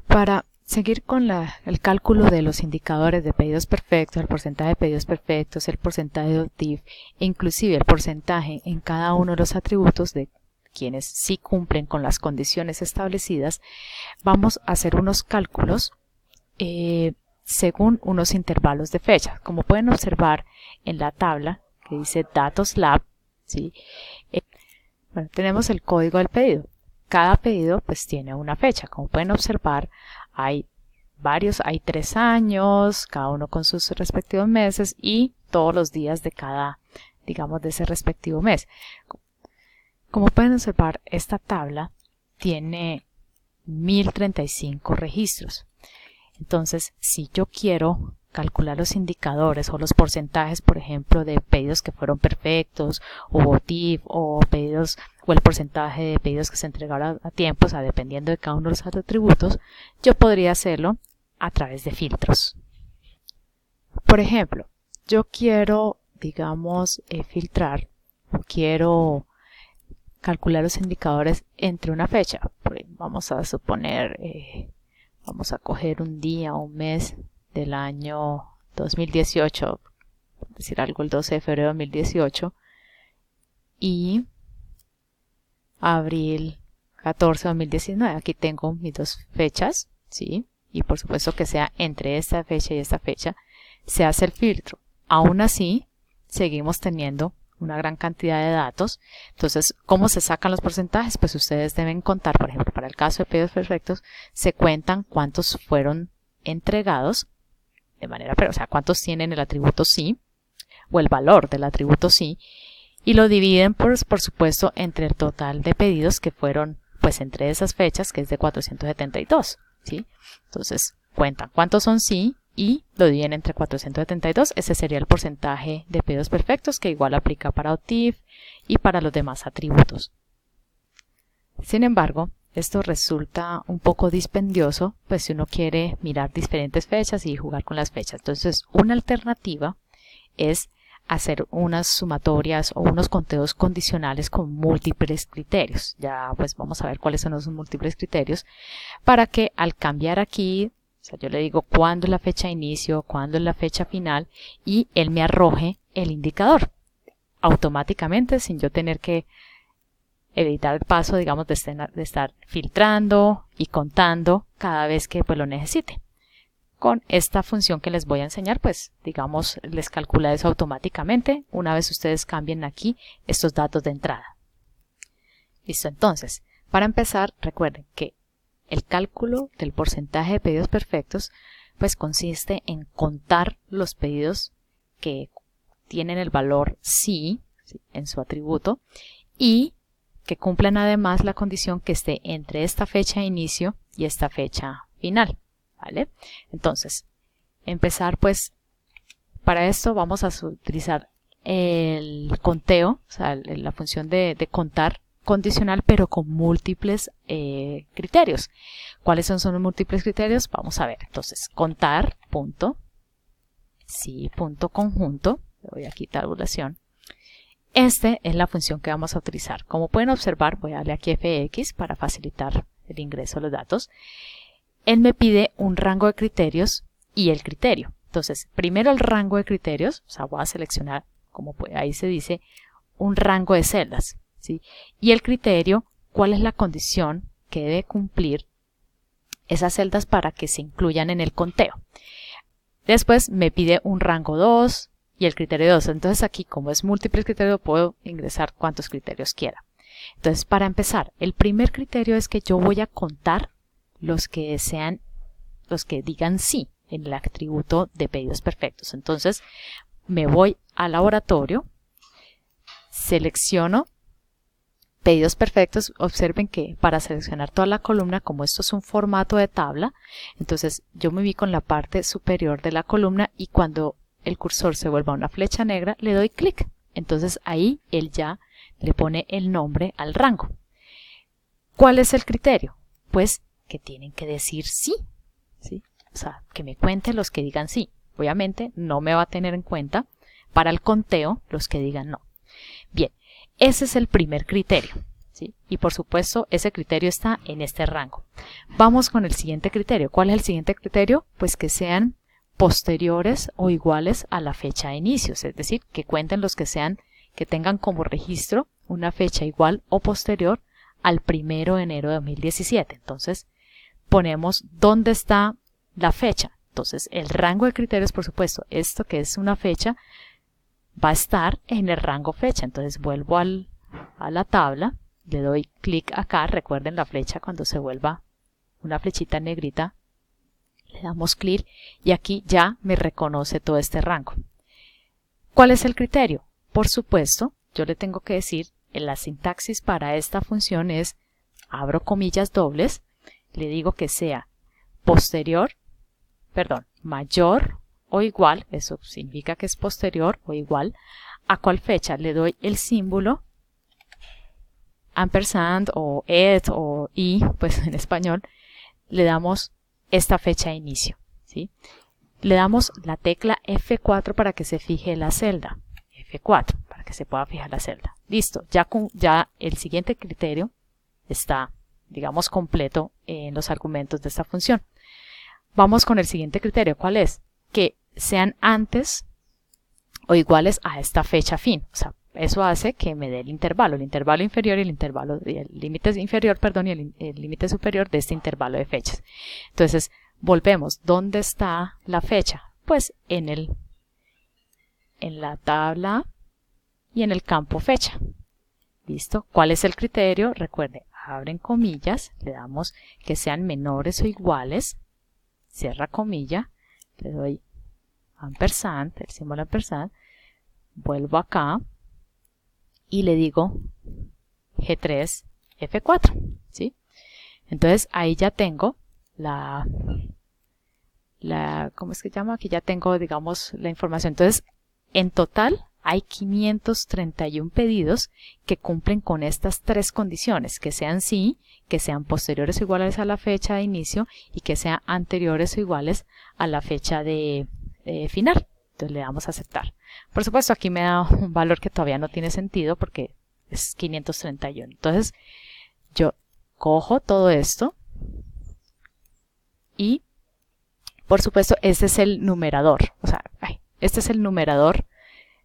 Para seguir con el cálculo de los indicadores de pedidos perfectos, el porcentaje de pedidos perfectos, el porcentaje de OTIF e inclusive el porcentaje en cada uno de los atributos de quienes sí cumplen con las condiciones establecidas, vamos a hacer unos cálculos según unos intervalos de fecha. Como pueden observar en la tabla que dice Datos Lab, ¿sí? Bueno, tenemos el código del pedido. Cada pedido pues tiene una fecha. Como pueden observar, hay hay 3 años, cada uno con sus respectivos meses y todos los días de cada, digamos, de ese respectivo mes. Como pueden observar, esta tabla tiene 1035 registros. Entonces, si yo quiero calcular los indicadores o los porcentajes, por ejemplo, de pedidos que fueron perfectos, o OTIF, o pedidos, o el porcentaje de pedidos que se entregaron a tiempo, o sea, dependiendo de cada uno de los atributos, yo podría hacerlo a través de filtros. Por ejemplo, yo quiero, digamos, filtrar, o quiero calcular los indicadores entre una fecha. Vamos a suponer, vamos a coger un día o un mes del año 2018, por decir algo, el 12 de febrero de 2018, y abril 14 de 2019. Aquí tengo mis dos fechas, ¿sí? Y por supuesto que sea entre esta fecha y esta fecha, se hace el filtro. Aún así, seguimos teniendo una gran cantidad de datos. Entonces, ¿cómo se sacan los porcentajes? Pues ustedes deben contar, por ejemplo, para el caso de pedidos perfectos, se cuentan cuántos fueron entregados de manera, pero, o sea, cuántos tienen el atributo sí, o el valor del atributo sí, y lo dividen, por supuesto, entre el total de pedidos que fueron, pues, entre esas fechas, que es de 472, ¿sí? Entonces, cuentan cuántos son sí, y lo dividen entre 472. Ese sería el porcentaje de pedidos perfectos, que igual aplica para OTIF y para los demás atributos. Sin embargo, esto resulta un poco dispendioso, pues si uno quiere mirar diferentes fechas y jugar con las fechas. Entonces, una alternativa es hacer unas sumatorias o unos conteos condicionales con múltiples criterios. Ya pues vamos a ver cuáles son los múltiples criterios, para que al cambiar aquí, o sea, yo le digo cuándo es la fecha de inicio, cuándo es la fecha final, y él me arroje el indicador automáticamente, sin yo tener que evitar el paso, digamos, de estar filtrando y contando cada vez que pues lo necesite. Con esta función que les voy a enseñar, pues, digamos, les calcula eso automáticamente una vez ustedes cambien aquí estos datos de entrada. Listo, entonces, para empezar, recuerden que el cálculo del porcentaje de pedidos perfectos pues consiste en contar los pedidos que tienen el valor sí en su atributo y que cumplan además la condición que esté entre esta fecha de inicio y esta fecha final, ¿vale? Entonces, empezar pues, para esto vamos a utilizar el conteo, o sea, la función de contar condicional, pero con múltiples criterios. ¿Cuáles son los múltiples criterios? Vamos a ver. Entonces, contar, punto, sí, punto conjunto, le voy aquí tabulación. Esta es la función que vamos a utilizar. Como pueden observar, voy a darle aquí fx para facilitar el ingreso de los datos. Él me pide un rango de criterios y el criterio. Entonces, primero el rango de criterios, o sea, voy a seleccionar, como ahí se dice, un rango de celdas, ¿sí? Y el criterio, cuál es la condición que debe cumplir esas celdas para que se incluyan en el conteo. Después me pide un rango 2 y el criterio 2. Entonces aquí, como es múltiples criterios, puedo ingresar cuantos criterios quiera. Entonces, para empezar, el primer criterio es que yo voy a contar los que digan sí en el atributo de pedidos perfectos. Entonces, me voy al laboratorio, selecciono pedidos perfectos. Observen que para seleccionar toda la columna, como esto es un formato de tabla, entonces yo me ubico en la parte superior de la columna y cuando el cursor se vuelva una flecha negra, le doy clic. Entonces ahí él ya le pone el nombre al rango. ¿Cuál es el criterio? Pues que tienen que decir sí, ¿sí? O sea, que me cuente los que digan sí. Obviamente no me va a tener en cuenta para el conteo los que digan no. Bien, ese es el primer criterio, ¿sí? ¿sí? Y por supuesto, ese criterio está en este rango. Vamos con el siguiente criterio. ¿Cuál es el siguiente criterio? Pues que sean posteriores o iguales a la fecha de inicios, es decir, que cuenten los que sean, que tengan como registro una fecha igual o posterior al 1 de enero de 2017. Entonces, ponemos dónde está la fecha. Entonces, el rango de criterios, por supuesto, esto que es una fecha, va a estar en el rango fecha. Entonces, vuelvo a la tabla, le doy clic acá, recuerden la flecha cuando se vuelva una flechita negrita, le damos clic y aquí ya me reconoce todo este rango. ¿Cuál es el criterio? Por supuesto, yo le tengo que decir, en la sintaxis para esta función es, abro comillas dobles, le digo que sea mayor o igual, eso significa que es posterior o igual, ¿a cuál fecha? Le doy el símbolo ampersand o et o y, pues en español, le damos esta fecha de inicio, ¿sí? Le damos la tecla F4 para que se fije la celda, F4, para que se pueda fijar la celda. Listo, ya el siguiente criterio está, digamos, completo en los argumentos de esta función. Vamos con el siguiente criterio, ¿cuál es? Que sean antes o iguales a esta fecha fin. O sea, eso hace que me dé el intervalo inferior y el límite inferior, perdón, y el límite superior de este intervalo de fechas. Entonces, volvemos. ¿Dónde está la fecha? Pues en la tabla y en el campo fecha. ¿Listo? ¿Cuál es el criterio? Recuerde, abren comillas, le damos que sean menores o iguales, cierra comilla, le doy ampersand, el símbolo ampersand, vuelvo acá y le digo G3, F4, ¿sí? Entonces ahí ya tengo ¿cómo es que se llama? Aquí ya tengo, digamos, la información. Entonces, en total hay 531 pedidos que cumplen con estas tres condiciones, que sean sí, que sean posteriores o iguales a la fecha de inicio y que sean anteriores o iguales a la fecha de final. Entonces le damos a aceptar. Por supuesto, aquí me da un valor que todavía no tiene sentido porque es 531. Entonces, yo cojo todo esto y, por supuesto, este es el numerador. O sea, este es el numerador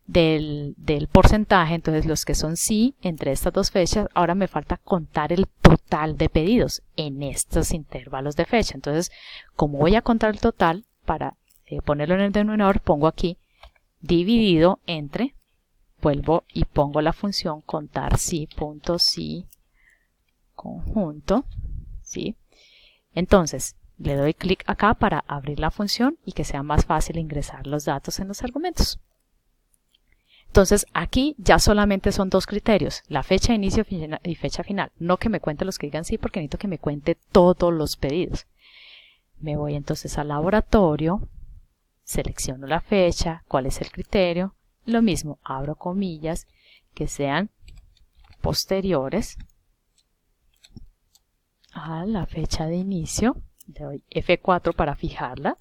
del porcentaje. Entonces, los que son sí entre estas dos fechas, ahora me falta contar el total de pedidos en estos intervalos de fecha. Entonces, como voy a contar el total, para ponerlo en el denominador, pongo aquí dividido entre, vuelvo y pongo la función contar sí, punto sí, conjunto, ¿sí? Entonces, le doy clic acá para abrir la función y que sea más fácil ingresar los datos en los argumentos. Entonces, aquí ya solamente son dos criterios, la fecha de inicio y fecha final. No que me cuente los que digan sí, porque necesito que me cuente todos los pedidos. Me voy entonces al laboratorio, selecciono la fecha, cuál es el criterio, lo mismo, abro comillas, que sean posteriores a la fecha de inicio, le doy F4 para fijarla,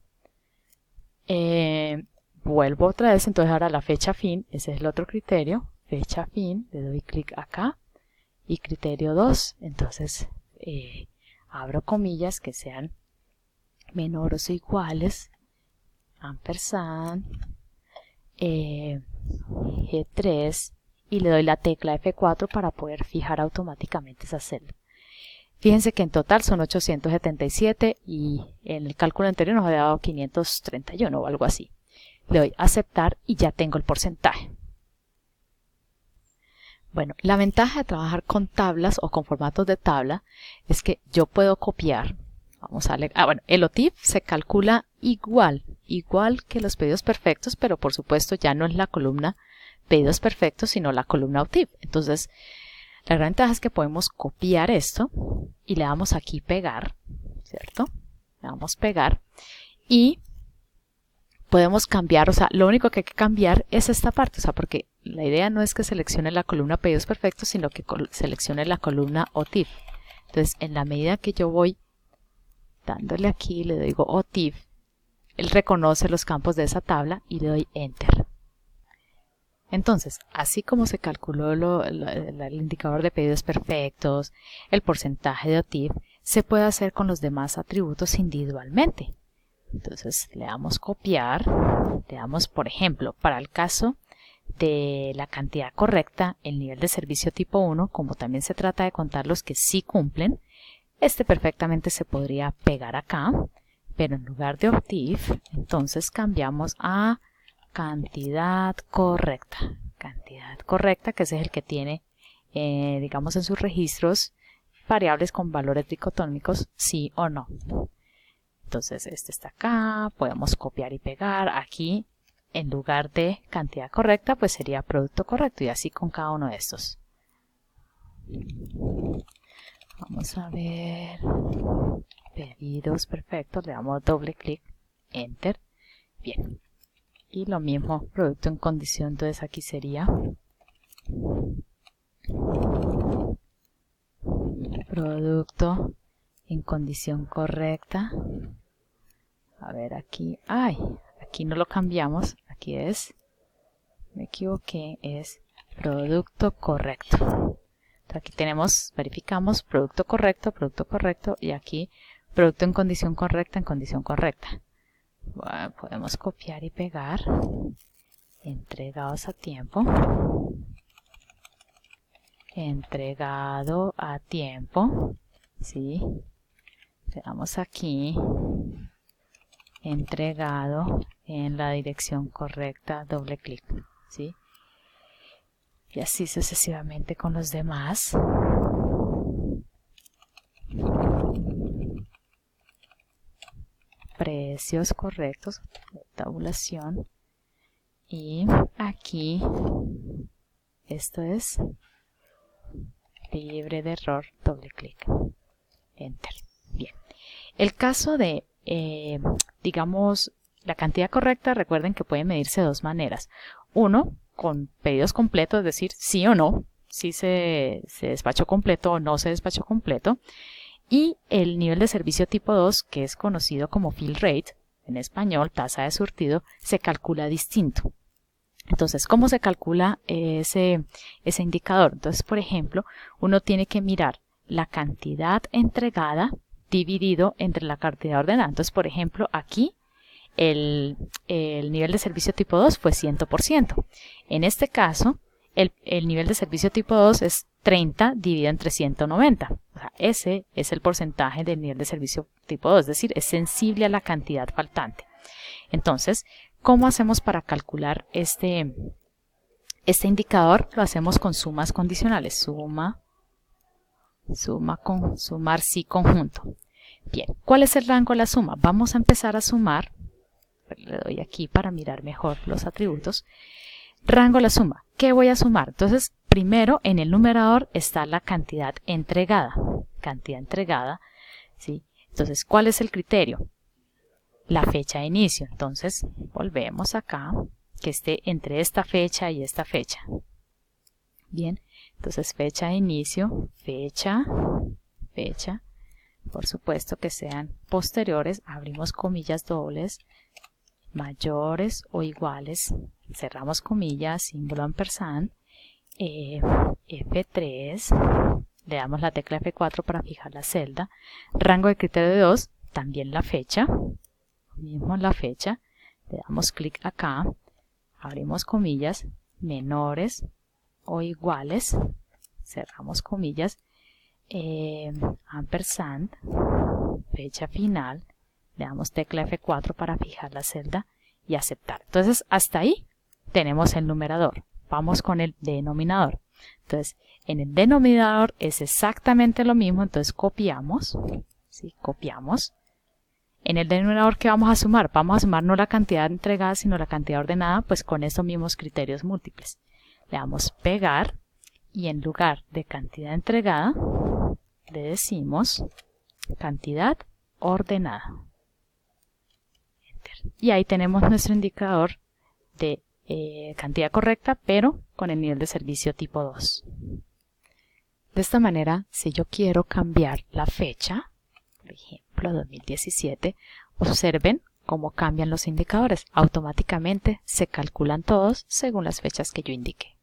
vuelvo otra vez, entonces ahora la fecha fin, ese es el otro criterio, fecha fin, le doy clic acá, y criterio 2, entonces abro comillas que sean menores o iguales, ampersand, G3 y le doy la tecla F4 para poder fijar automáticamente esa celda. Fíjense que en total son 877 y en el cálculo anterior nos había dado 531 o algo así. Le doy aceptar y ya tengo el porcentaje. Bueno, la ventaja de trabajar con tablas o con formatos de tabla es que yo puedo copiar. Vamos a leer. Bueno, el OTIF se calcula igual que los pedidos perfectos, pero por supuesto ya no es la columna pedidos perfectos, sino la columna OTIF. Entonces, la gran ventaja es que podemos copiar esto y le damos aquí pegar, ¿cierto? Le damos pegar y podemos cambiar, o sea, lo único que hay que cambiar es esta parte, o sea, porque la idea no es que seleccione la columna pedidos perfectos, sino que seleccione la columna OTIF. Entonces, en la medida que yo voy dándole aquí, le digo OTIF, él reconoce los campos de esa tabla y le doy Enter. Entonces, así como se calculó el indicador de pedidos perfectos, el porcentaje de OTIF, se puede hacer con los demás atributos individualmente. Entonces, le damos copiar, le damos, por ejemplo, para el caso de la cantidad correcta, el nivel de servicio tipo 1, como también se trata de contar los que sí cumplen, este perfectamente se podría pegar acá, pero en lugar de OTIF, entonces cambiamos a cantidad correcta, que ese es el que tiene, digamos, en sus registros variables con valores dicotómicos, sí o no. Entonces este está acá, podemos copiar y pegar. Aquí en lugar de cantidad correcta pues sería producto correcto, y así con cada uno de estos. Vamos a ver, pedidos perfectos, le damos doble clic, enter, bien. Y lo mismo, producto en condición, entonces aquí sería producto en condición correcta. A ver aquí, aquí no lo cambiamos, aquí es, me equivoqué, es producto correcto. Entonces aquí tenemos, verificamos producto correcto, y aquí producto en condición correcta, Bueno, podemos copiar y pegar, entregados a tiempo, entregado a tiempo, ¿sí? Le damos aquí, entregado en la dirección correcta, doble clic, ¿sí? Y así sucesivamente con los demás. Precios correctos, tabulación, y aquí esto es libre de error, doble clic, enter. Bien, el caso de digamos la cantidad correcta, recuerden que puede medirse de dos maneras. Uno, con pedidos completos, es decir, sí o no, si se despachó completo o no se despachó completo. Y el nivel de servicio tipo 2, que es conocido como fill rate, en español, tasa de surtido, se calcula distinto. Entonces, ¿cómo se calcula ese indicador? Entonces, por ejemplo, uno tiene que mirar la cantidad entregada dividido entre la cantidad ordenada. Entonces, por ejemplo, aquí el nivel de servicio tipo 2 fue 100%. En este caso, el nivel de servicio tipo 2 es 30 dividido entre 190. O sea, ese es el porcentaje del nivel de servicio tipo 2, es decir, es sensible a la cantidad faltante. Entonces, ¿cómo hacemos para calcular este indicador? Lo hacemos con sumas condicionales. Sumar sí conjunto. Bien, ¿cuál es el rango de la suma? Vamos a empezar a sumar. Le doy aquí para mirar mejor los atributos. Rango de la suma. ¿Qué voy a sumar? Entonces, primero en el numerador está la cantidad entregada. ¿Sí? Entonces, ¿cuál es el criterio? La fecha de inicio. Entonces, volvemos acá, que esté entre esta fecha y esta fecha. Bien, entonces fecha de inicio, fecha. Por supuesto que sean posteriores, abrimos comillas dobles, mayores o iguales, cerramos comillas, símbolo ampersand, F3, le damos la tecla F4 para fijar la celda, rango de criterio de 2, también la fecha, mismo la fecha, le damos clic acá, abrimos comillas, menores o iguales, cerramos comillas, ampersand, fecha final, le damos tecla F4 para fijar la celda y aceptar. Entonces, hasta ahí tenemos el numerador. Vamos con el denominador. Entonces, en el denominador es exactamente lo mismo. Entonces, copiamos. ¿Sí? Copiamos. En el denominador, ¿qué vamos a sumar? Vamos a sumar no la cantidad entregada, sino la cantidad ordenada, pues con estos mismos criterios múltiples. Le damos pegar y en lugar de cantidad entregada, le decimos cantidad ordenada. Y ahí tenemos nuestro indicador de cantidad correcta, pero con el nivel de servicio tipo 2. De esta manera, si yo quiero cambiar la fecha, por ejemplo 2017, observen, cómo cambian los indicadores. Automáticamente se calculan todos según las fechas que yo indiqué.